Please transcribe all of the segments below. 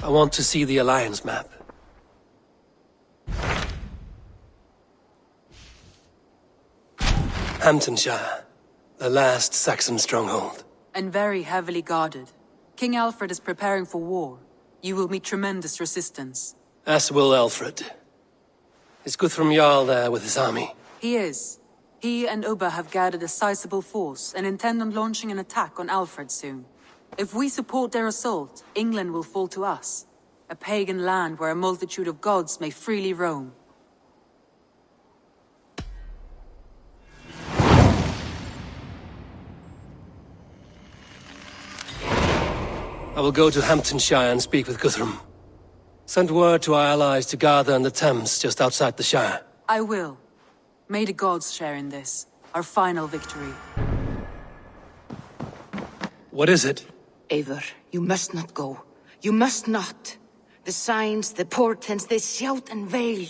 I want to see the Alliance map. 함툰샤이어, the last Saxon stronghold. And very heavily guarded. King Alfred is preparing for war. You will meet tremendous resistance. As will Alfred. Is Guthrum Jarl there with his army? He is. He and Ubba have gathered a sizable force and intend on launching an attack on Alfred soon. If we support their assault, England will fall to us. A pagan land where a multitude of gods may freely roam. I will go to 함툰샤이어 and speak with Guthrum. Send word to our allies to gather in the Thames just outside the Shire. I will. May the gods share in this, our final victory. What is it? Eivor, you must not go. You must not. The signs, the portents, they shout and wail.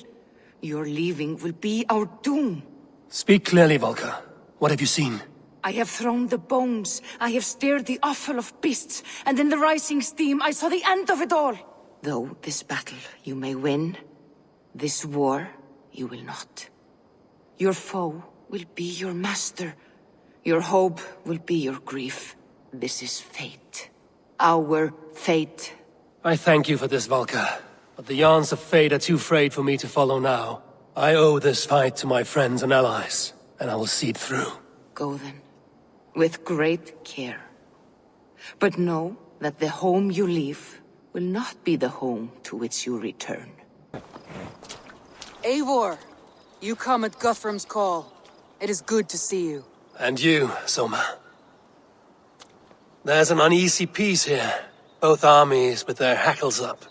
Your leaving will be our doom. Speak clearly, Volker. What have you seen? I have thrown the bones. I have stirred the offal of beasts. And in the rising steam, I saw the end of it all. Though this battle you may win, this war you will not. Your foe will be your master. Your hope will be your grief. This is fate. Our fate. I thank you for this, Volker. But the yarns of fate are too frayed for me to follow now. I owe this fight to my friends and allies, and I will see it through. Go then, with great care. But know that the home you leave will not be the home to which you return. Eivor! You come at Guthrum's call. It is good to see you. And you, Soma. There's an uneasy peace here. Both armies with their hackles up.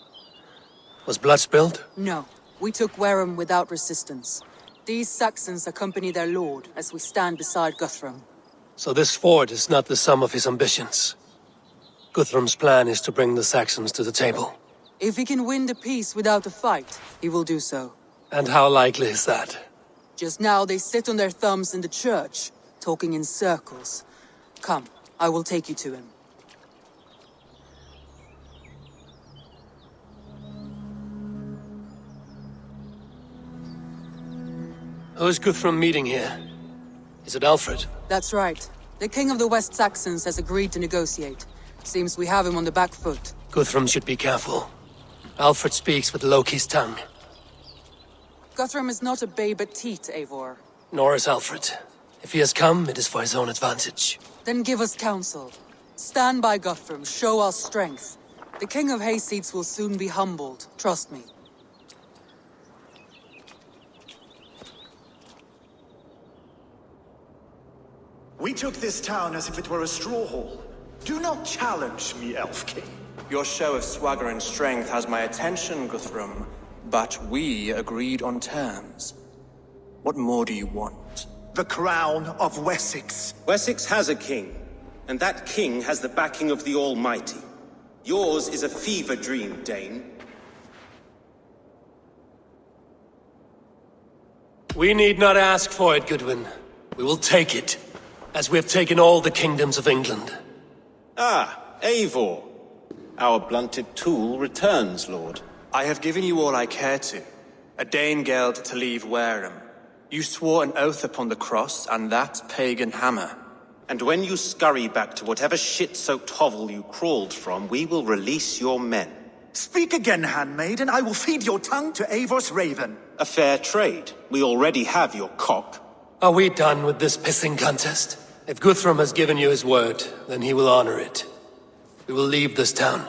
Was blood spilled? No. We took Wareham without resistance. These Saxons accompany their lord as we stand beside Guthrum. So this fort is not the sum of his ambitions. Guthrum's plan is to bring the Saxons to the table. If he can win the peace without a fight, he will do so. And how likely is that? Just now they sit on their thumbs in the church, talking in circles. Come, I will take you to him. Who's Guthrum meeting here? Is it Alfred? That's right. The king of the West Saxons has agreed to negotiate. Seems we have him on the back foot. Guthrum should be careful. Alfred speaks with Loki's tongue. Guthrum is not a babe at teat, Eivor. Nor is Alfred. If he has come, it is for his own advantage. Then give us counsel. Stand by Guthrum, show our strength. The king of Hayseeds will soon be humbled, trust me. We took this town as if it were a straw hall. Do not challenge me, Elf King. Your show of swagger and strength has my attention, Guthrum. But we agreed on terms. What more do you want? The crown of Wessex. Wessex has a king, and that king has the backing of the Almighty. Yours is a fever dream, Dane. We need not ask for it, Goodwin. We will take it, as we have taken all the kingdoms of England. Ah, Eivor. Our blunted tool returns, Lord. I have given you all I care to. A Danegeld to leave Wareham. You swore an oath upon the cross, and that pagan hammer. And when you scurry back to whatever shit-soaked hovel you crawled from, we will release your men. Speak again, handmaid, and I will feed your tongue to Eivor's raven. A fair trade. We already have your cock. Are we done with this pissing contest? If Guthrum has given you his word, then he will honor it. We will leave this town.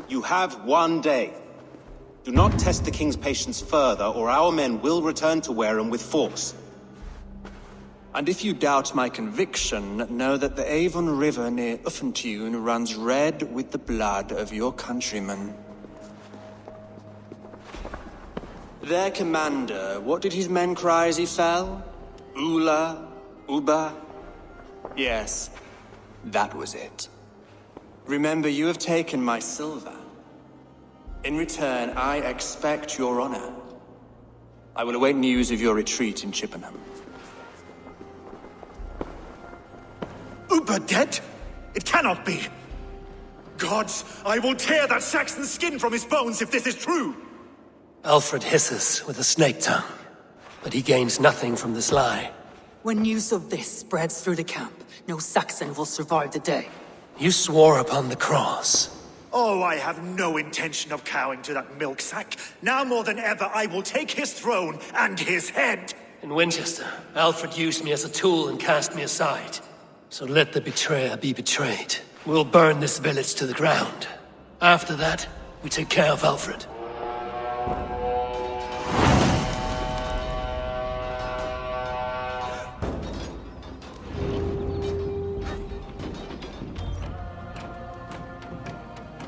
You have 1 day. Do not test the king's patience further, or our men will return to Wareham with force. And if you doubt my conviction, know that the Avon River near Uffentune runs red with the blood of your countrymen. Their commander, what did his men cry as he fell? Ula? Uba? Yes, that was it. Remember, you have taken my silver. In return, I expect your honor. I will await news of your retreat in Chippenham. Uber dead? It cannot be! Gods, I will tear that Saxon skin from his bones if this is true! Alfred hisses with a snake tongue, but he gains nothing from this lie. When news of this spreads through the camp, no Saxon will survive the day. You swore upon the cross. Oh, I have no intention of cowing to that milk sack. Now more than ever, I will take his throne and his head! In Winchester, Alfred used me as a tool and cast me aside. So let the betrayer be betrayed. We'll burn this village to the ground. After that, we take care of Alfred.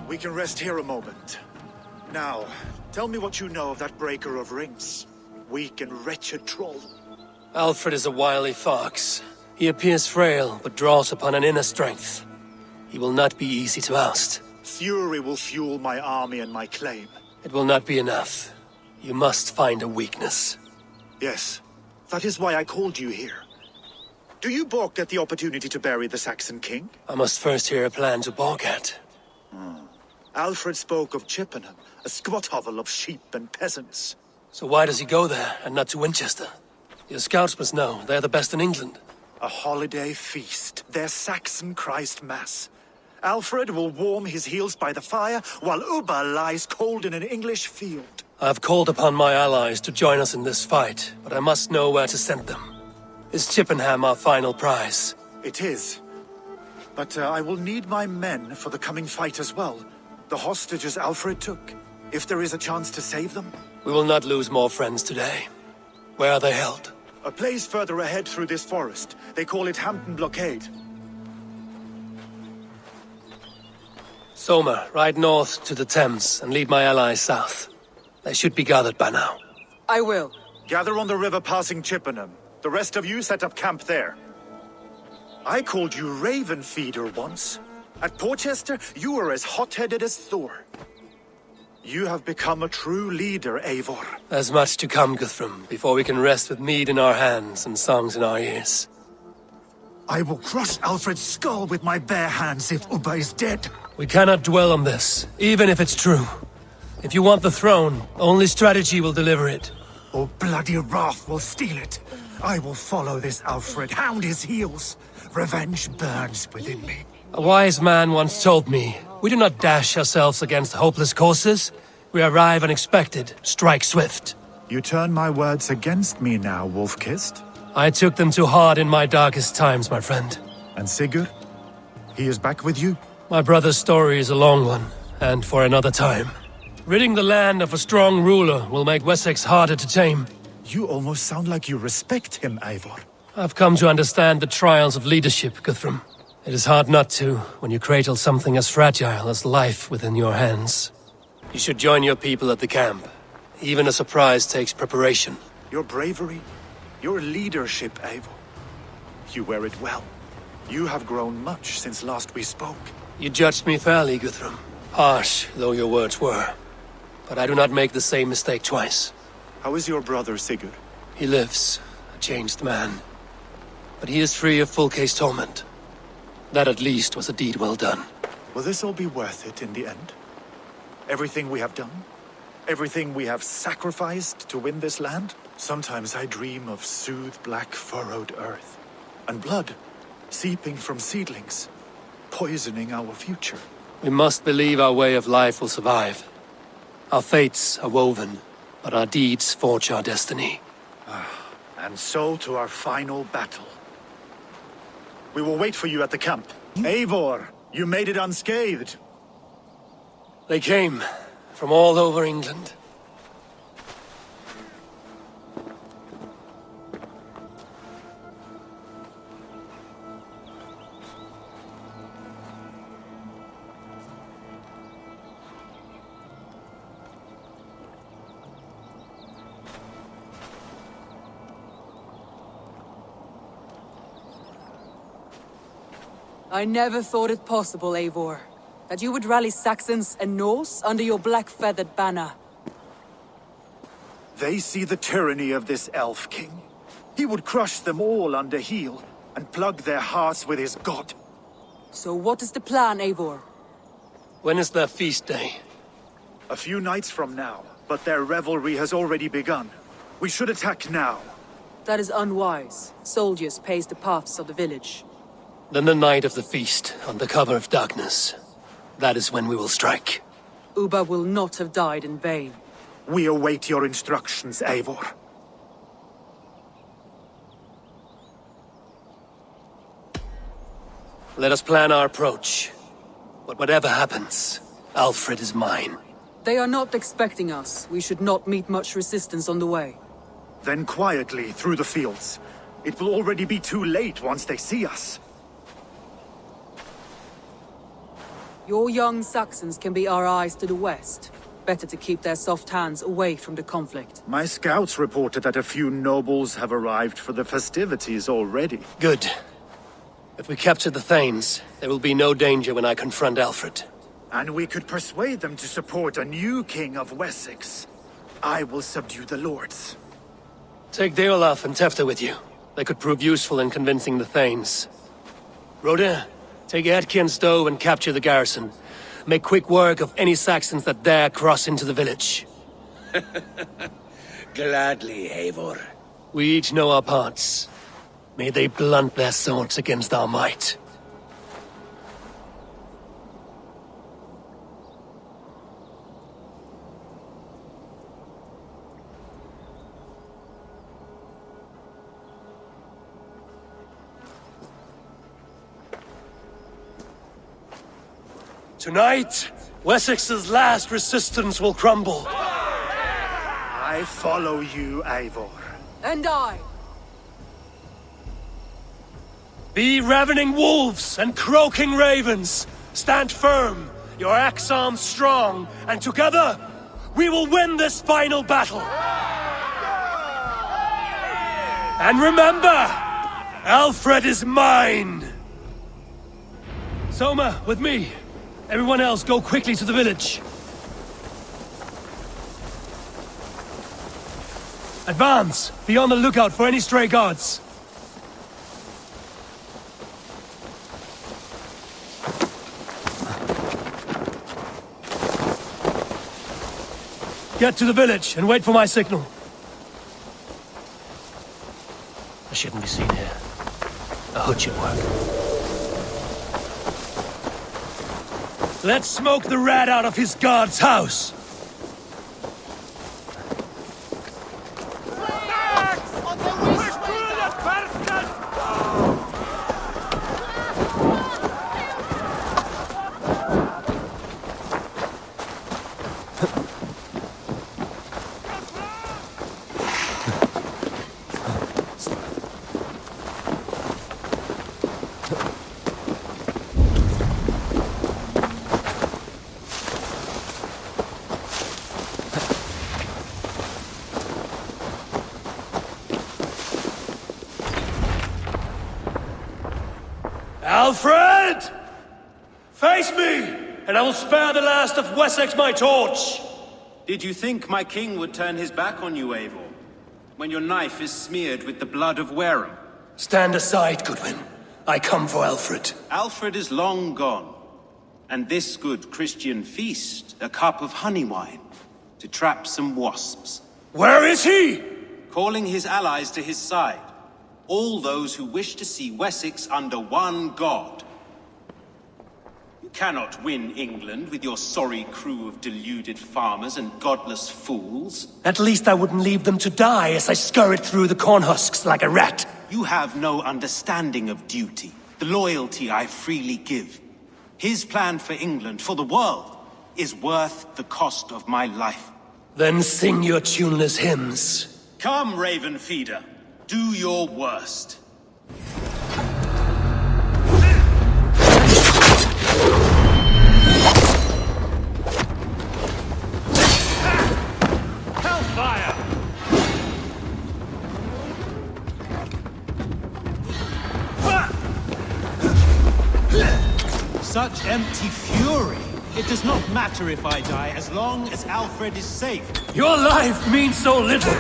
We can rest here a moment. Now, tell me what you know of that breaker of rings. Weak and wretched troll. Alfred is a wily fox. He appears frail, but draws upon an inner strength. He will not be easy to oust. Fury will fuel my army and my claim. It will not be enough. You must find a weakness. Yes, that is why I called you here. Do you balk at the opportunity to bury the Saxon king? I must first hear a plan to balk at. Alfred spoke of Chippenham, a squat hovel of sheep and peasants. So why does he go there, and not to Winchester? Your scouts must know, they're the best in England. A holiday feast, their Saxon Christ Mass. Alfred will warm his heels by the fire, while Uba lies cold in an English field. I've called upon my allies to join us in this fight, but I must know where to send them. Is Chippenham our final prize? It is. But I will need my men for the coming fight as well. The hostages Alfred took. If there is a chance to save them. We will not lose more friends today. Where are they held? A place further ahead through this forest. They call it Hampton Blockade. Somer, ride north to the Thames and lead my allies south. They should be gathered by now. I will. Gather on the river passing Chippenham. The rest of you set up camp there. I called you Raven Feeder once. At Porchester, you were as hot-headed as Thor. You have become a true leader, Eivor. There's much to come, Guthrum, before we can rest with mead in our hands and songs in our ears. I will crush Alfred's skull with my bare hands if Uba is dead. We cannot dwell on this, even if it's true. If you want the throne, only strategy will deliver it. Or bloody wrath will steal it. I will follow this Alfred, hound his heels. Revenge burns within me. A wise man once told me, we do not dash ourselves against hopeless courses. We arrive unexpected, strike swift. You turn my words against me now, Wolf-Kissed. I took them too hard in my darkest times, my friend. And Sigurd? He is back with you? My brother's story is a long one, and for another time. Ridding the land of a strong ruler will make Wessex harder to tame. You almost sound like you respect him, Eivor. I've come to understand the trials of leadership, Guthrum. It is hard not to, when you cradle something as fragile as life within your hands. You should join your people at the camp. Even a surprise takes preparation. Your bravery, your leadership, Eivor. You wear it well. You have grown much since last we spoke. You judged me fairly, Guthrum. Harsh though your words were. But I do not make the same mistake twice. How is your brother, Sigurd? He lives, a changed man. But he is free of full case torment. That at least was a deed well done. Will this all be worth it in the end? Everything we have done? Everything we have sacrificed to win this land? Sometimes I dream of soothed black furrowed earth. And blood seeping from seedlings, poisoning our future. We must believe our way of life will survive. Our fates are woven, but our deeds forge our destiny. And so to our final battle. We will wait for you at the camp. Eivor, you made it unscathed. They came from all over England. I never thought it possible, Eivor, that you would rally Saxons and Norse under your black-feathered banner. They see the tyranny of this elf king. He would crush them all under heel and plug their hearts with his god. So what is the plan, Eivor? When is their feast day? A few nights from now, but their revelry has already begun. We should attack now. That is unwise. Soldiers pace the paths of the village. Then the night of the feast, under cover of darkness. That is when we will strike. Uba will not have died in vain. We await your instructions, Eivor. Let us plan our approach. But whatever happens, Alfred is mine. They are not expecting us. We should not meet much resistance on the way. Then quietly through the fields. It will already be too late once they see us. Your young Saxons can be our eyes to the west. Better to keep their soft hands away from the conflict. My scouts reported that a few nobles have arrived for the festivities already. Good. If we capture the Thanes, there will be no danger when I confront Alfred. And we could persuade them to support a new king of Wessex. I will subdue the lords. Take Deolaf and Tefta with you. They could prove useful in convincing the Thanes. Rodin, take Edki and Stowe and capture the garrison. Make quick work of any Saxons that dare cross into the village. Gladly, Eivor. We each know our parts. May they blunt their swords against our might. Tonight, Wessex's last resistance will crumble. I follow you, Eivor. And I! Be ravening wolves and croaking ravens. Stand firm, your axe arms strong, and together, we will win this final battle. And remember, Alfred is mine! Soma, with me. Everyone else, go quickly to the village. Advance! Be on the lookout for any stray guards. Get to the village and wait for my signal. I shouldn't be seen here. A hood should work. Let's smoke the rat out of his guard's house! Alfred! Face me, and I will spare the last of Wessex my torch! Did you think my king would turn his back on you, Eivor? When your knife is smeared with the blood of Wareham? Stand aside, Goodwin. I come for Alfred. Alfred is long gone. And this good Christian feast, a cup of honey wine, to trap some wasps. Where is he? Calling his allies to his side. All those who wish to see Wessex under one god. You cannot win England with your sorry crew of deluded farmers and godless fools. At least I wouldn't leave them to die as I scurried through the corn husks like a rat. You have no understanding of duty, the loyalty I freely give. His plan for England, for the world, is worth the cost of my life. Then sing your tuneless hymns. Come, Raven Feeder. Do your worst. Hellfire! Such empty fury. It does not matter if I die, as long as Alfred is safe. Your life means so little.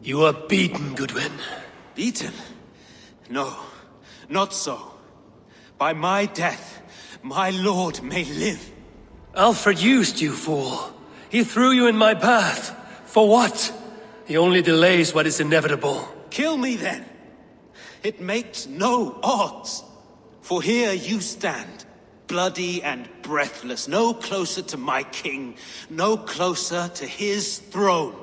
You are beaten, Goodwin. Beaten? No, not so. By my death, my lord may live. Alfred used you, fool. He threw you in my path. For what? He only delays what is inevitable. Kill me then. It makes no odds. For here you stand, bloody and breathless, no closer to my king, no closer to his throne.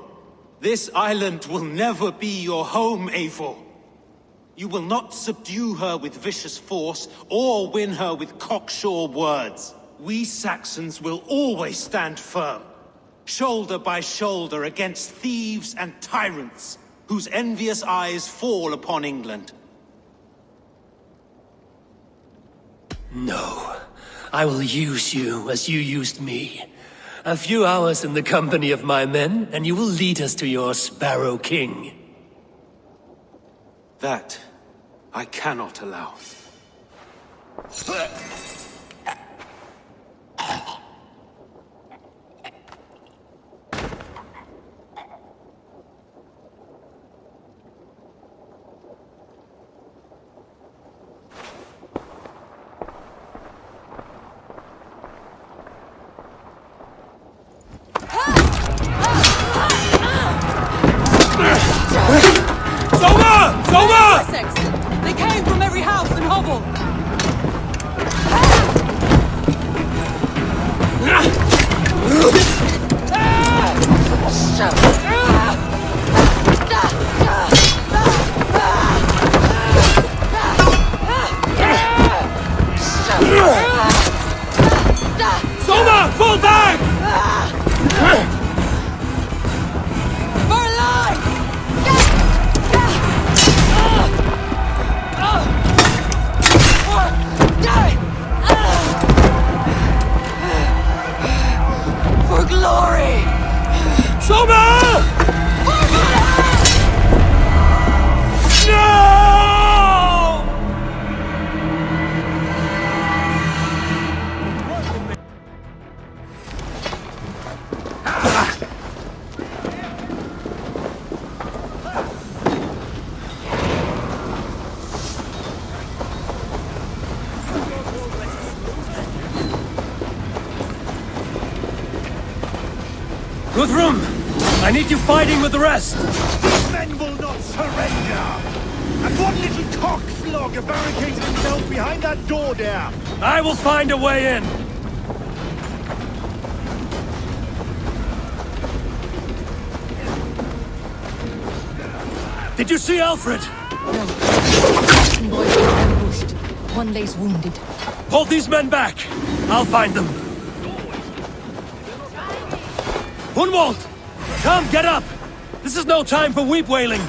This island will never be your home, Eivor. You will not subdue her with vicious force, or win her with cocksure words. We Saxons will always stand firm, shoulder by shoulder against thieves and tyrants, whose envious eyes fall upon England. No. I will use you as you used me. A few hours in the company of my men, and you will lead us to your Sparrow King. That I cannot allow. Wessex! They came from every house and hovel! Soma! Fall back! For life! For glory! Soma! No! Guthrum! I need you fighting with the rest! These men will not surrender! And one little cockflogger barricaded himself behind that door there! I will find a way in! Did you see Alfred? No. The boys were ambushed. One lays wounded. Hold these men back! I'll find them! Hunwald! Come, get up! This is no time for weep wailing!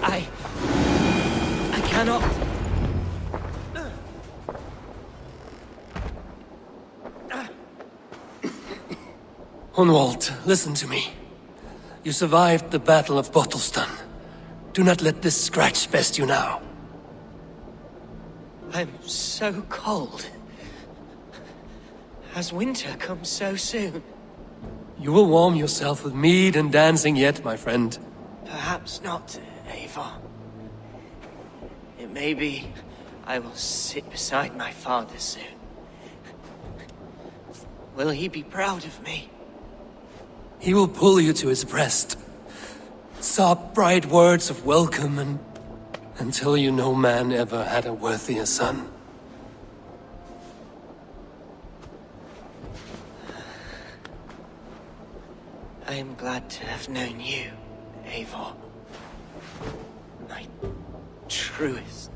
I cannot. Hunwald, listen to me. You survived the Battle of Bottleston. Do not let this scratch best you now. I'm so cold. Has winter come so soon? You will warm yourself with mead and dancing yet, my friend. Perhaps not, Eivor. It may be I will sit beside my father soon. Will he be proud of me? He will pull you to his breast. Sob bright words of welcome and until you no man ever had a worthier son. I am glad to have known you, Eivor. My truest.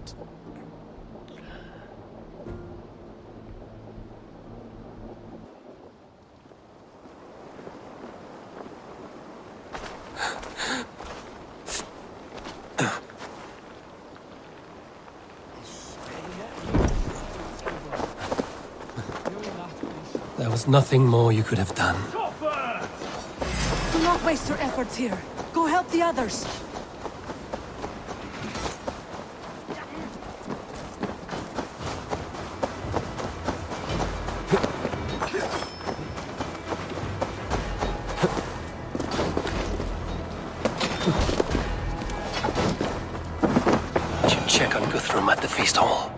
There was nothing more you could have done. Do not waste your efforts here. Go help the others. check on Guthrum at the feast hall.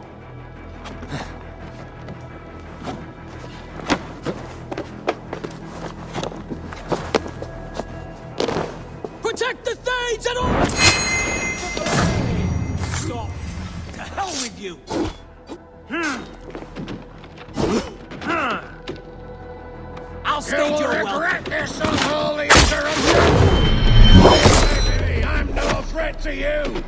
Protect the Thanes at all! Stop! To hell with you! I'll stage your welcome. This unholy interruption! I'm no threat to you!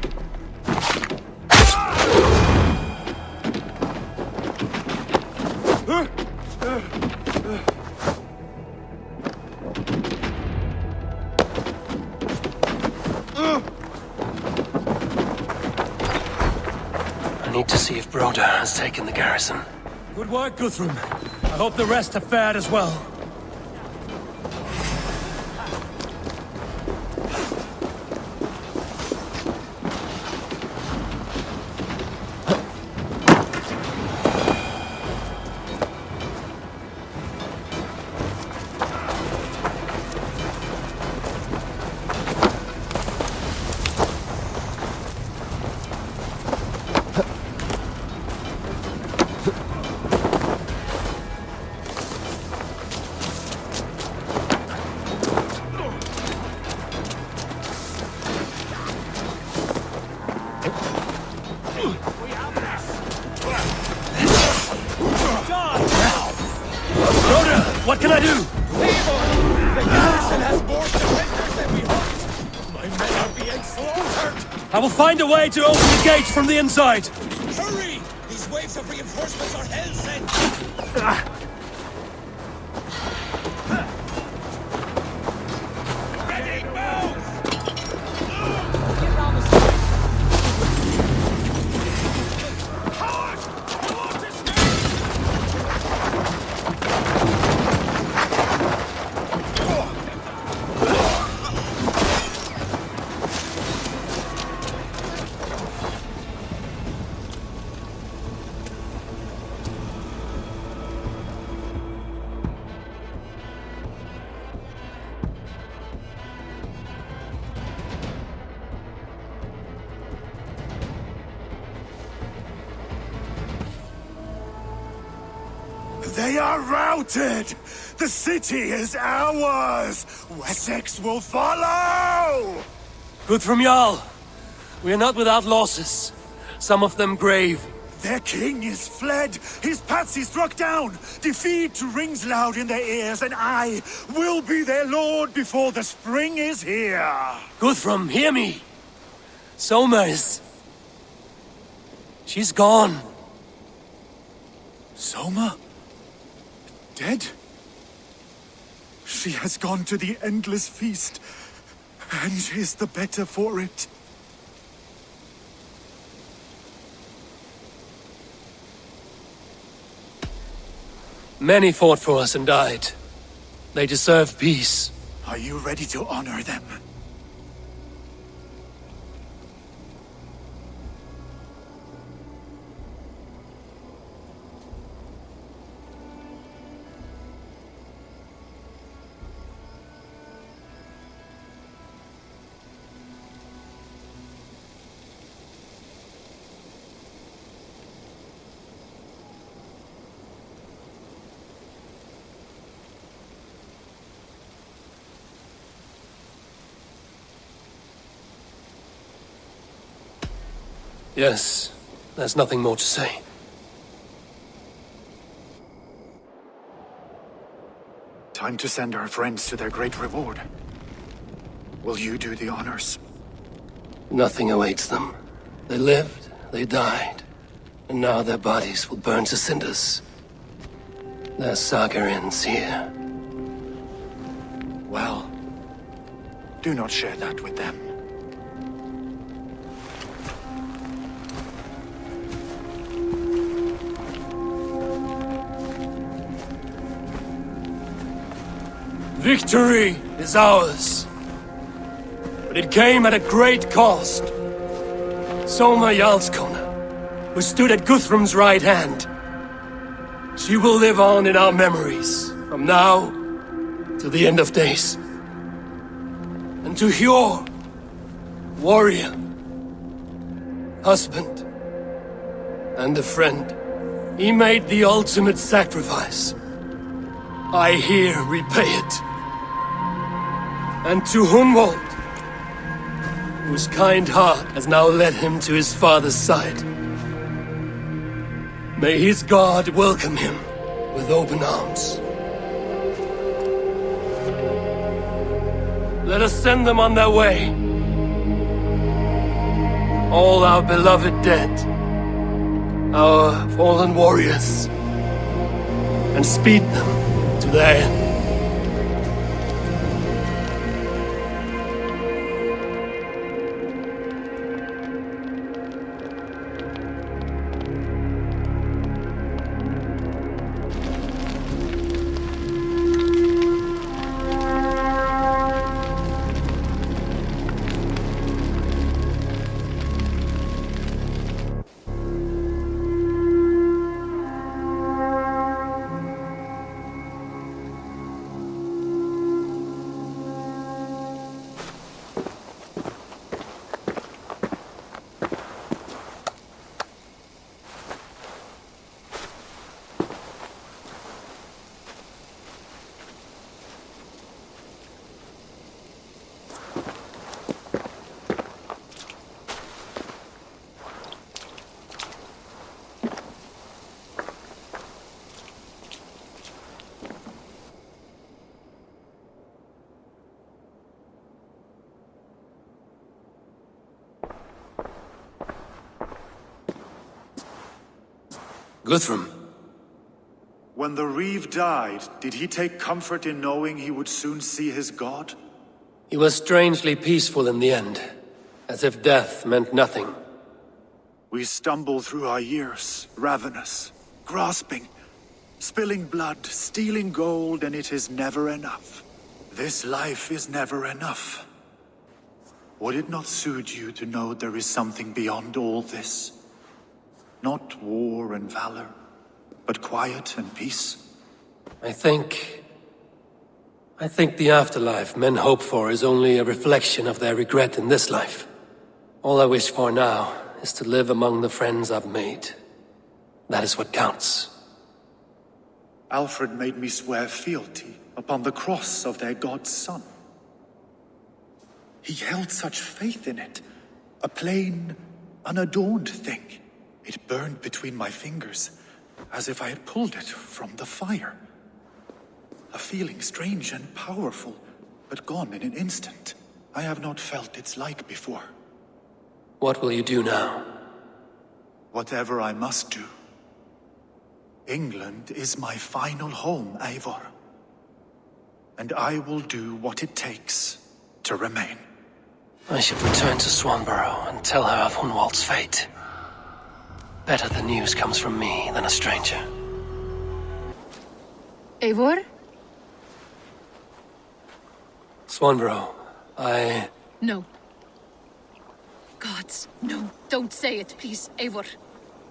I need to see if Broder has taken the garrison. Good work, Guthrum. I hope the rest have fared as well. What can I do? The garrison has more defenders than we hoped! My men are being slaughtered! I will find a way to open the gates from the inside. Hurry! These waves of reinforcements are hell sent! Ready, move! They are routed! The city is ours! Wessex will follow! Guthrum Jarl, we are not without losses. Some of them grave. Their king is fled! His patsy struck down! Defeat rings loud in their ears, and I will be their lord before the spring is here! Guthrum, hear me! Soma is... she's gone. Soma? Dead? She has gone to the endless feast, and is the better for it. Many fought for us and died. They deserve peace. Are you ready to honor them? Yes, there's nothing more to say. Time to send our friends to their great reward. Will you do the honors? Nothing awaits them. They lived, they died, and now their bodies will burn to cinders. Their saga ends here. Well, do not share that with them. Victory is ours. But it came at a great cost. Soma Jarlskona, who stood at Guthrum's right hand. She will live on in our memories, from now to the end of days. And to Hjor, warrior, husband, and a friend. He made the ultimate sacrifice. I here repay it. And to Hunwald, whose kind heart has now led him to his father's side, may his God welcome him with open arms. Let us send them on their way. All our beloved dead, our fallen warriors, and speed them to their end. Guthrum. When the Reeve died, did he take comfort in knowing he would soon see his god? He was strangely peaceful in the end, as if death meant nothing. We stumble through our years, ravenous, grasping, spilling blood, stealing gold, and it is never enough. This life is never enough. Would it not suit you to know there is something beyond all this? Not war and valor, but quiet and peace? I think the afterlife men hope for is only a reflection of their regret in this life. All I wish for now is to live among the friends I've made. That is what counts. Alfred made me swear fealty upon the cross of their god's son. He held such faith in it, a plain, unadorned thing. It burned between my fingers, as if I had pulled it from the fire. A feeling strange and powerful, but gone in an instant. I have not felt its like before. What will you do now? Whatever I must do. England is my final home, Eivor. And I will do what it takes to remain. I should return to Swanborough and tell her of Hunwald's fate. Better the news comes from me than a stranger. Eivor? Swanborough, No. Gods, no. Don't say it, please, Eivor.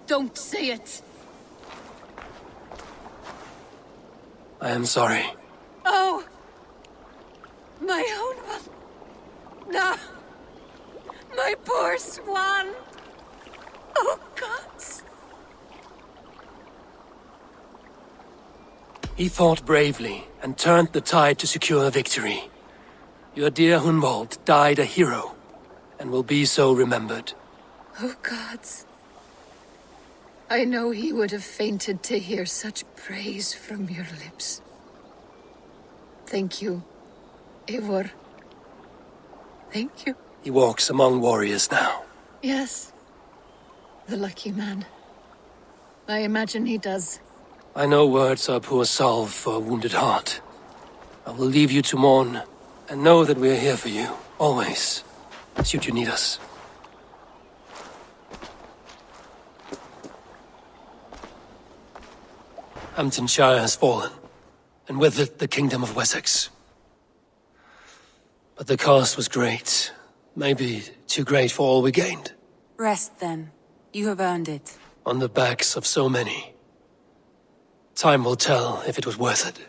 Don't say it. I am sorry. Oh! My own one. No! My poor swan! Oh, gods! He fought bravely and turned the tide to secure victory. Your dear Hunwald died a hero, and will be so remembered. Oh, gods. I know he would have fainted to hear such praise from your lips. Thank you, Eivor. Thank you. He walks among warriors now. Yes. The lucky man. I imagine he does. I know words are poor salve for a wounded heart. I will leave you to mourn, and know that we are here for you, always, should you need us. 함tun샤이어 has fallen, and with it the kingdom of Wessex. But the cost was great, maybe too great for all we gained. Rest then. You have earned it. On the backs of so many. Time will tell if it was worth it.